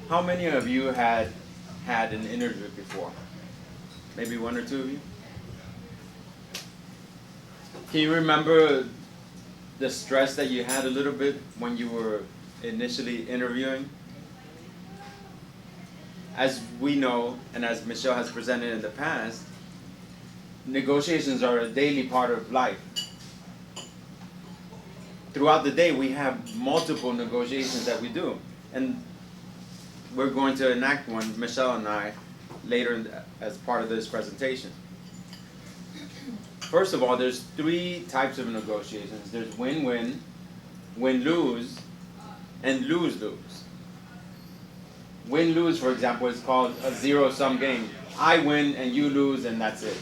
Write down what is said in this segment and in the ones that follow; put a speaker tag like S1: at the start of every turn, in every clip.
S1: How many of you had an interview before? Maybe one or two of you? Can you remember the stress that you had a little bit when you were initially interviewing? As we know, and as Michelle has presented in the past, negotiations are a daily part of life. Throughout the day, we have multiple negotiations that we do. And we're going to enact one, Michelle and I, later as part of this presentation. First of all, there's three types of negotiations. There's win-win, win-lose, and lose-lose. Win-lose, for example, is called a zero-sum game. I win and you lose and that's it.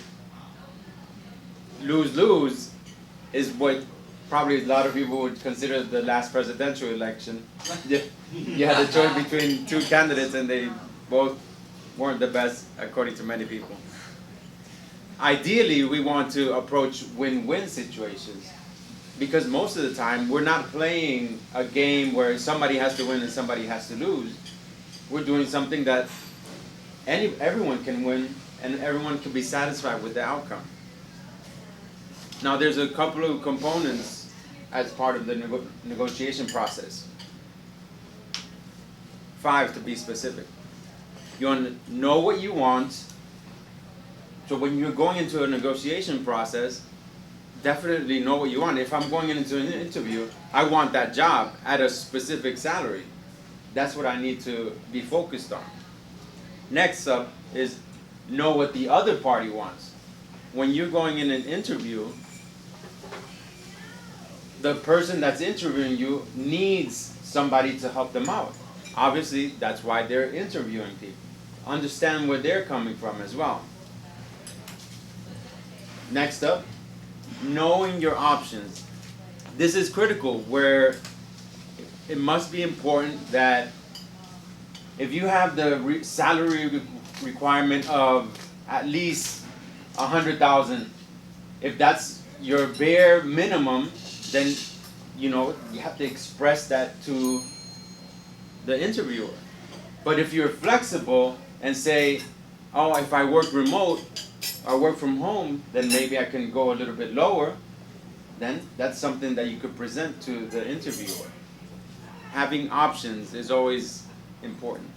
S1: Lose-lose is what probably a lot of people would consider the last presidential election. You had a choice between two candidates and they both weren't the best according to many people. Ideally, we want to approach win-win situations because most of the time we're not playing a game where somebody has to win and somebody has to lose. We're doing something that everyone can win and everyone can be satisfied with the outcome. Now there's a couple of components as part of the negotiation process. 5 to be specific. You want to know what you want. So when you're going into a negotiation process, definitely know what you want. If I'm going into an interview, I want that job at a specific salary. That's what I need to be focused on. Next up is know what the other party wants. When you're going in an interview, the person that's interviewing you needs somebody to help them out. Obviously, that's why they're interviewing people. Understand where they're coming from as well. Next up, knowing your options. This is critical where it must be important that if you have the salary requirement of at least $100,000, if that's your bare minimum, then you have to express that to the interviewer. But if you're flexible and say, oh, if I work remote or work from home, then maybe I can go a little bit lower, then that's something that you could present to the interviewer. Having options is always important.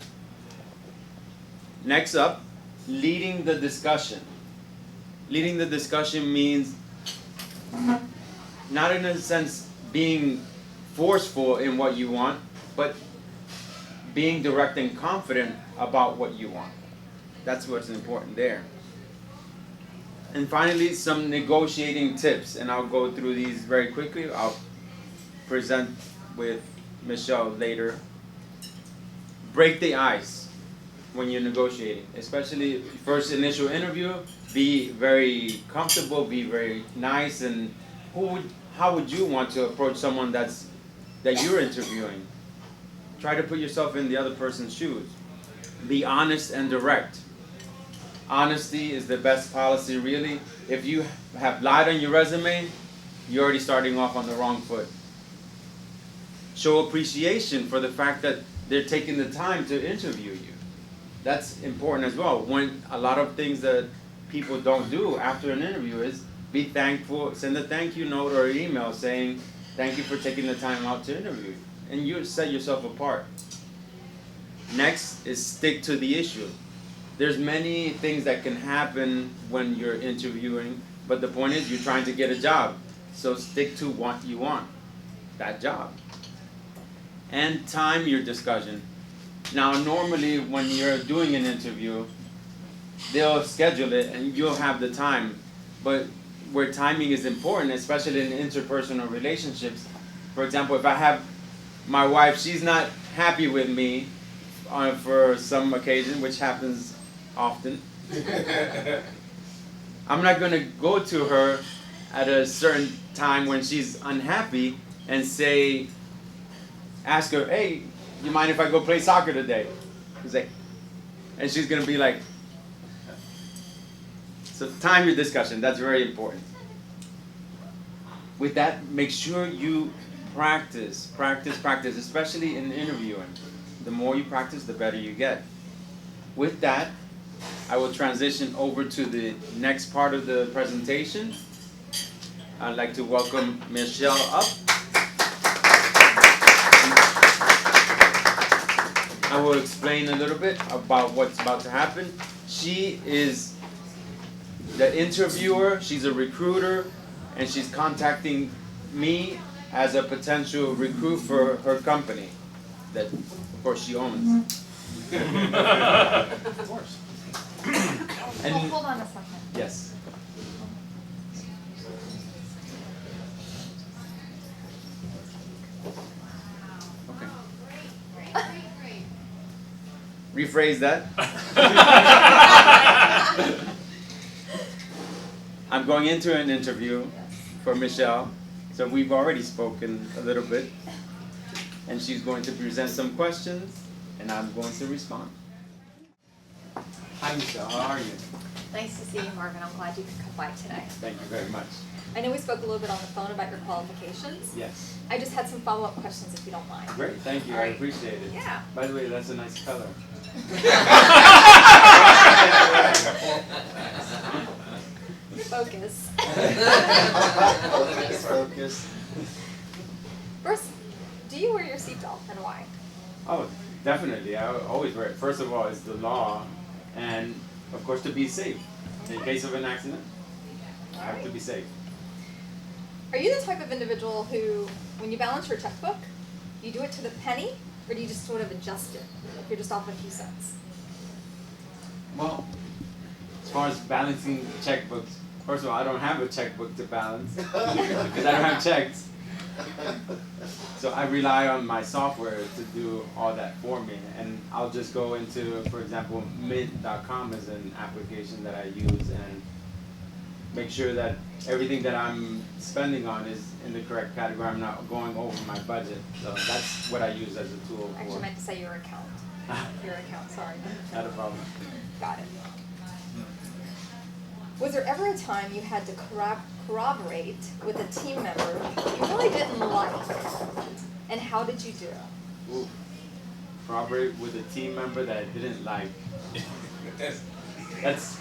S1: Next up, leading the discussion. Leading the discussion means not in a sense being forceful in what you want, but being direct and confident about what you want. That's what's important there. And finally, some negotiating tips, and I'll go through these very quickly. I'll present with Michelle later. Break the ice when you're negotiating, especially first initial interview. Be very comfortable, be very nice, and how would you want to approach someone that you're interviewing? Try to put yourself in the other person's shoes. Be honest and direct. Honesty is the best policy, really. If you have lied on your resume, you're already starting off on the wrong foot. Show appreciation for the fact that they're taking the time to interview you. That's important as well. When a lot of things that people don't do after an interview is be thankful, send a thank you note or email saying, thank you for taking the time out to interview. And you set yourself apart. Next is stick to the issue. There's many things that can happen when you're interviewing, but the point is you're trying to get a job. So stick to what you want, that job. And time your discussion. Now normally when you're doing an interview, they'll schedule it and you'll have the time. But where timing is important, especially in interpersonal relationships. For example, if I have my wife, she's not happy with me for some occasion, which happens often. I'm not going to go to her at a certain time when she's unhappy and ask her, hey, you mind if I go play soccer today? And she's going to be like, so time your discussion, that's very important. With that, make sure you practice, especially in interviewing. The more you practice, the better you get. With that, I will transition over to the next part of the presentation. I'd like to welcome Michelle up. I will explain a little bit about what's about to happen. She is the interviewer, she's a recruiter, and she's contacting me as a potential recruit for her company that, of course, she owns.
S2: Of course.
S1: And
S3: hold on a second.
S1: yes. Okay. Rephrase that. I'm going into an interview for Michelle, so we've already spoken a little bit, and she's going to present some questions, and I'm going to respond. Hi Michelle, how are you?
S3: Nice to see you, Marvin. I'm glad you could come by today.
S1: Thank you very much.
S3: I know we spoke a little bit on the phone about your qualifications.
S1: Yes.
S3: I just had some follow-up questions if you don't mind.
S1: Great, thank you,
S3: All
S1: I
S3: right.
S1: appreciate it.
S3: Yeah.
S1: By the way, that's a nice color.
S3: Focus.
S1: Focus.
S3: First, do you wear your seatbelt and why?
S1: Oh, definitely. I always wear it. First of all, it's the law, and of course to be safe. In case of an accident, I have to be safe.
S3: Are you the type of individual who, when you balance your checkbook, you do it to the penny, or do you just sort of adjust it? Like you're just off a few cents?
S1: Well, as far as balancing checkbooks, first of all, I don't have a checkbook to balance because I don't have checks. So I rely on my software to do all that for me, and I'll just go into, for example, mint.com is an application that I use and make sure that everything that I'm spending on is in the correct category. I'm not going over my budget. So that's what I use as a tool
S3: I actually
S1: for.
S3: meant to say your account. Your account, sorry.
S1: Not a problem.
S3: Got it. Was there ever a time you had to corroborate with a team member you really didn't like? And how did you do it?
S1: Ooh. Corroborate with a team member that I didn't like. That's.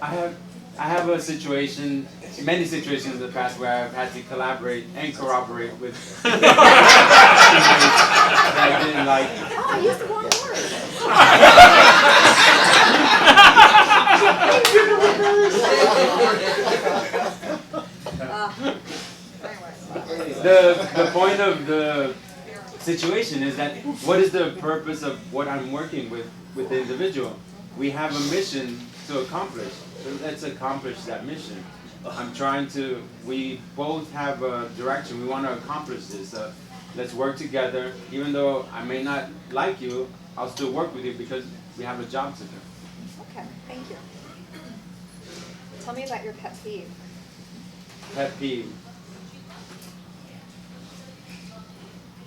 S1: I have a situation, many situations in the past where I've had to collaborate and corroborate with teammates that I didn't like.
S3: Oh, I used the wrong word.
S1: The point of the situation is that what is the purpose of what I'm working with the individual? We have a mission to accomplish. So let's accomplish that mission. We both have a direction. We want to accomplish this. So let's work together. Even though I may not like you, I'll still work with you because we have a job to do.
S3: Okay, thank you. Tell me about your pet peeve.
S1: Pet peeve.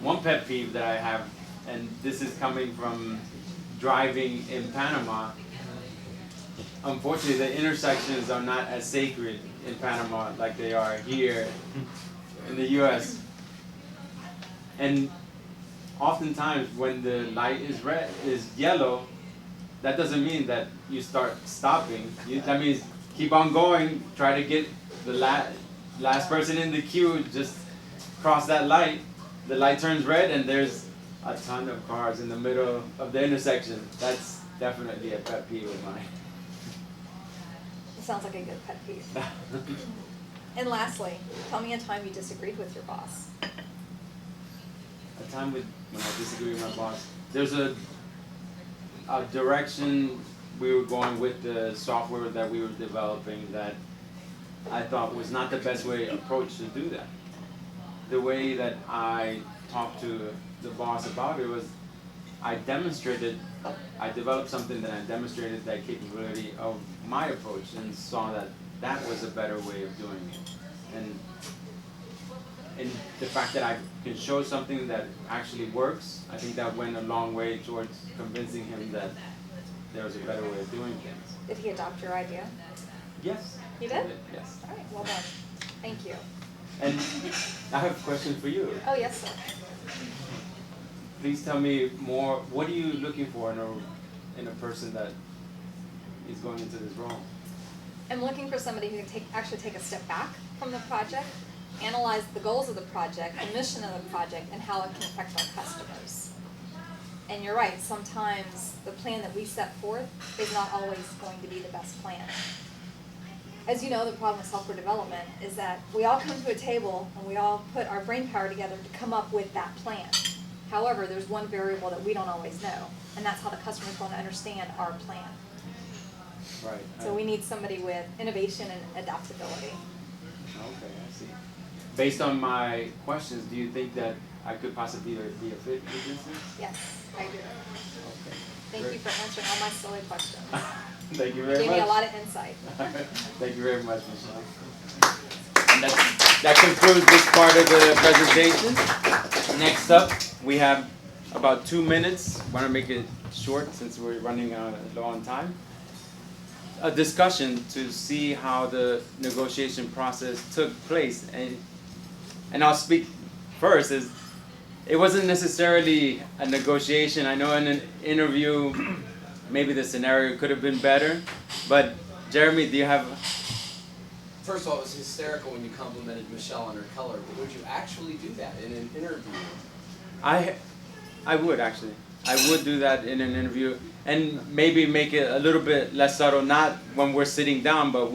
S1: One pet peeve that I have, and this is coming from driving in Panama. Unfortunately, the intersections are not as sacred in Panama like they are here in the U.S. And oftentimes, when the light is yellow, that doesn't mean that you start stopping. That means keep on going. Try to get the last person in the queue. Just cross that light. The light turns red, and there's a ton of cars in the middle of the intersection. That's definitely a pet peeve of mine.
S3: It sounds like a good pet peeve. And lastly, tell me a time you disagreed with your boss.
S1: A time when I disagree with my boss. There's a direction we were going with the software that we were developing that I thought was not the best approach to do that. The way that I talked to the boss about it was I developed something that I demonstrated that capability of my approach and saw that that was a better way of doing it. And the fact that I can show something that actually works, I think that went a long way towards convincing him that there was a better way of doing things.
S3: Did he adopt your idea?
S1: Yes.
S3: You did?
S1: Yes.
S3: All right, well done. Thank you.
S1: And I have a question for you.
S3: Oh, yes, sir.
S1: please tell me more. What are you looking for in a person that is going into this role?
S3: I'm looking for somebody who can actually take a step back from the project, analyze the goals of the project, the mission of the project, and how it can affect our customers. And you're right, sometimes the plan that we set forth is not always going to be the best plan. As you know, the problem with software development is that we all come to a table and we all put our brain power together to come up with that plan. However, there's one variable that we don't always know, and that's how the customer is going to understand our plan.
S1: Right.
S3: So we need somebody with innovation and adaptability.
S1: Okay, I see. Based on my questions, do you think that I could possibly be a fit for business?
S3: Yes, I do.
S1: Okay.
S3: Thank you for answering all my silly questions.
S1: Thank you
S3: You
S1: very
S3: gave
S1: much.
S3: me a lot of insight.
S1: Thank you very much, Michelle. And that concludes this part of the presentation. Next up, we have about 2 minutes. Want to make it short since we're running low on time. A discussion to see how the negotiation process took place, and I'll speak first. It wasn't necessarily a negotiation. I know in an interview, maybe the scenario could have been better, but Jeremy, do you have?
S2: First of all, it was hysterical when you complimented Michelle on her color, but would you actually do that in an interview?
S1: I would actually. I would do that in an interview, and maybe make it a little bit less subtle. Not when we're sitting down, but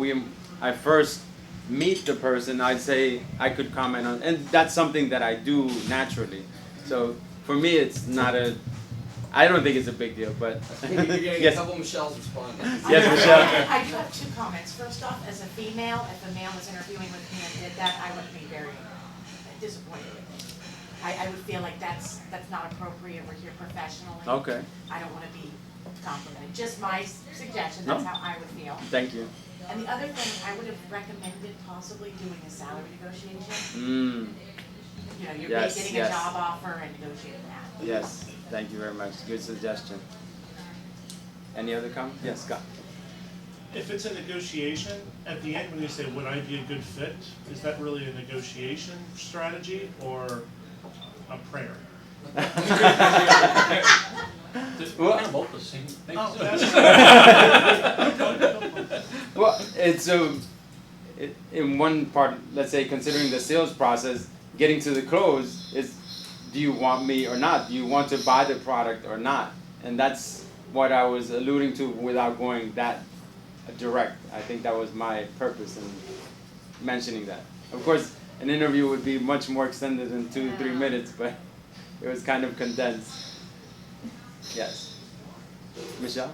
S1: I first meet the person. I'd say I could comment on, and that's something that I do naturally. So for me, it's not a. I don't think it's a big deal, but
S2: You're getting
S1: yes.
S2: a couple Michelle's responding.
S1: Yes, Michelle.
S4: I do have 2 comments. First off, as a female, if a man was interviewing with me and did that, I would be very disappointed with him. I would feel like that's not appropriate. We're here professionally.
S1: Okay.
S4: I don't want to be complimented. Just my suggestion,
S1: No.
S4: that's how I would feel.
S1: Thank you.
S4: And the other thing, I would have recommended possibly doing a salary negotiation. You know, you're
S1: Yes,
S4: getting
S1: yes.
S4: a job offer and negotiating that.
S1: Yes. Thank you very much. Good suggestion. Any other comments? Yes, Scott.
S5: If it's a negotiation, at the end when you say, would I be a good fit, is that really a negotiation strategy or a prayer?
S1: Well-
S6: Kind of both the same thing.
S5: Oh,
S1: Well, it's in one part, let's say, considering the sales process, getting to the close is, do you want me or not? Do you want to buy the product or not? And that's what I was alluding to without going that direct. I think that was my purpose in mentioning that. Of course, an interview would be much more extended than 2-3 minutes, but it was kind of condensed. Yes. Michelle?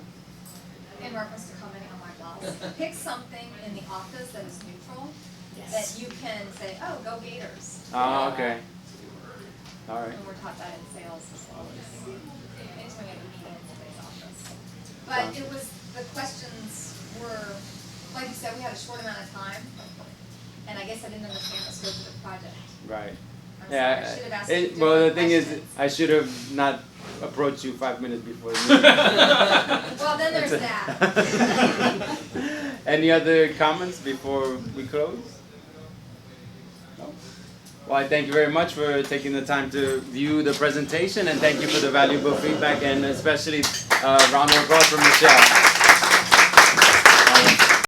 S3: In reference to commenting on my boss, pick something in the office that is neutral, that
S4: Yes.
S3: you can say, oh, go Gators.
S1: Oh, okay. All right.
S3: And we're taught that in sales as well. Anytime we have a meeting in somebody's office. But it was, the questions were, like you said, we had a short amount of time, and I guess I didn't understand the scope of the project.
S1: Right.
S3: I'm
S1: Yeah.
S3: sorry, I should have asked you
S1: Well, the
S3: different
S1: thing is,
S3: questions.
S1: I should have not approached you 5 minutes before the meeting.
S3: Well, then there's that.
S1: Any other comments before we close? No? Well, I thank you very much for taking the time to view the presentation, and thank you for the valuable feedback, and especially round of applause for Michelle.